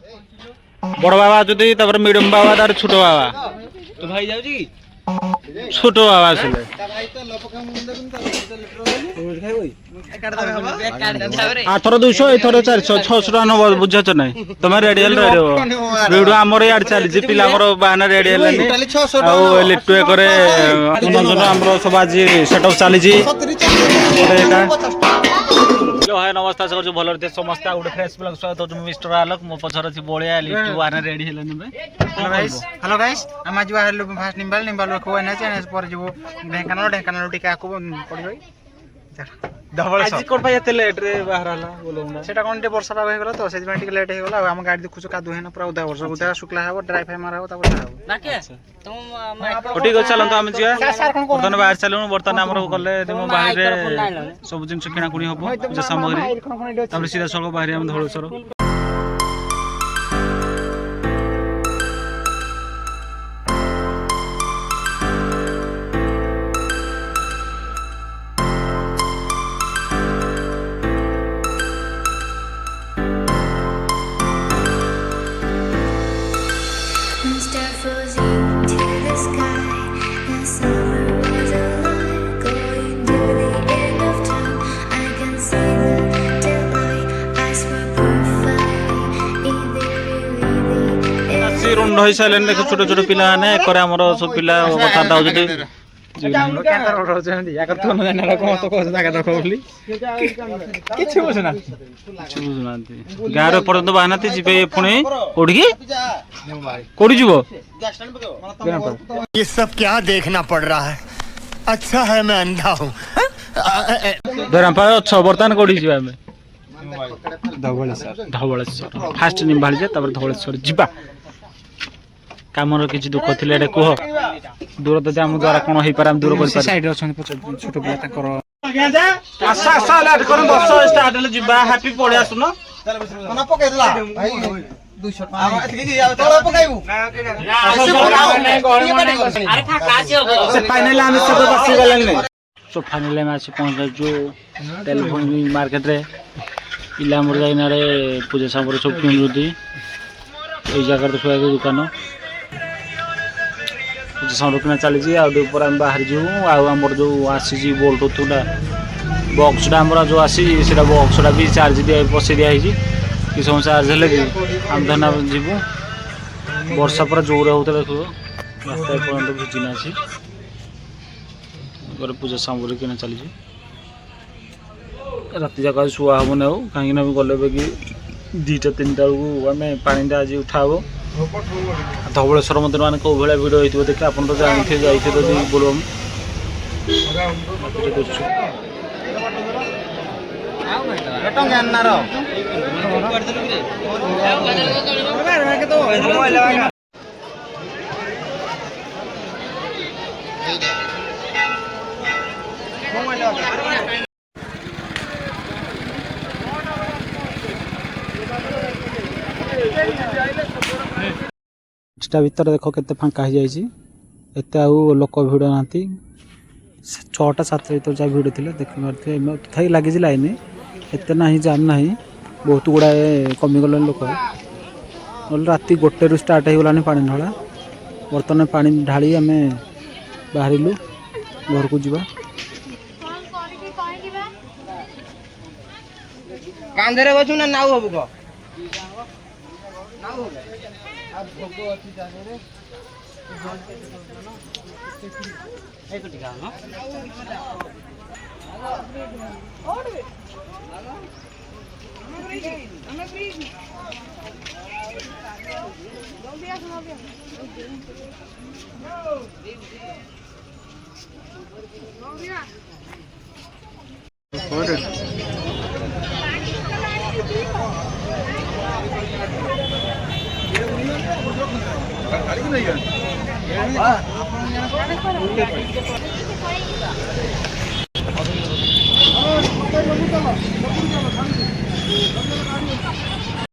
बड़ बाबा आछुती तापर मीडियम बाबा तार छोट बाबा तो भाई जाउची छोट बाबा आछले आथर 200 एथर 400 600 टका नब बुझछ नै तमे रेडियल रेडियो वीडियो हमर यार चली पिला हमर बाना रेडियल आ लिट्टू करे मनोरंजन हमर सब आज सेटअप चली जी हेलो हाय नमस्कार सर जो भलर समस्त गोटे फ्रेश ब्लॉग स्वागत हो मिस्टर आलोक मो पछर अछि बोलिया लिट्टू बाना रेडी हेले ने हेलो गाइस हम आज बाहर फास्ट निम्बाल को एना चैनल पर जो ढेंकानाल टिका को पड़ी भाई डबल आज कोन पाय एते लेट रे बाहर हला बोलौना सेटा कोन वर्षा पाग हे गला तो सेति टिक लेट हे गला हम गाड़ी देखु कादु हेना पूरा उदा वर्षा उदा शुक्ला हेबो ड्राई फाई मारा हो तब नाके तुम ठीक चलन तो हम जिया बर्तन बाहर चलनु बर्तन हमर गले तुम बाहर रे सब जिन किना कुनी होबो जे सामग्री तब सीधा सको बाहर हम धोळसर रुंड हो सारे देख छोट छोट पिला ने करे हमर सब पिला कथा दाउ जति कैंसर रोजंदी या करतो न जाना को तो को जागा देखो बोली किछ बुझना गारो पर्यंत बाहनाती जिबे पुणी कोडी कोडी जीवो ये सब क्या देखना पड़ रहा है अच्छा है मैं अंधा हूं धरम पा 6 बर्तन कोडी जीवा में धवळेश्वर फास्ट निभाल जे तबर धवळेश्वर जीवा कामर किछि दुख थिले एडे कोह दूर तो जाम द्वारा कोन होई पाराम दूर कर साइड रे छन छोट पिला ताकर आसा आसा लाट कर 10 स्टार्ट ले जिबा हैप्पी पळे आसुनो कोना पकै दला भाई 200 आ एतकी तोला पकाइबू अरे फाका छै से फाइनल हम सब बसी गलन नै सो फाइनल में आसी पहुंच जो टेलीफोन मार्केट रे इला मोर जाइना रे पूजा सामर सब किन रुदी ए जगह देखो दुकान संरक्षण चली ऊपर आम बाहर जीवु आमर जो आसी बोल्ट थोड़ा बक्सटा आमर जो आसी बक्सटा भी चार्ज दिया बसई दिखाई कि समय चार्ज है कि आम धना जीवु वर्षा पूरा जोर होता देखो रास्ता पर्यटन भिजिना अच्छी पूजा सामग्री किना चली राति जाक शुआ हम ना कहीं गले कि 2टा 3टा बेलू आम पानी आज उठाब धवळेश्वर मंदिर मान कौ भाया भिड़ होती देखिए आप तो जानते जाइए बोलबम भीतर देख के फांका हो जाते आउ लोक भिड़ ना 6टा 7टा भर जहाँ भिड़ थे देखिए तथा लगी लाइन एत ना जाम ना बहुत गुड़ाए कमिगला लोक राति 1 स्टार्ट हो गलानी पानी ढला बर्तमान पानी ढाली आम बाहर घर को जा कांधरे बचू ना नाउ हबु को भोग अछि जाने रे ए को टिका न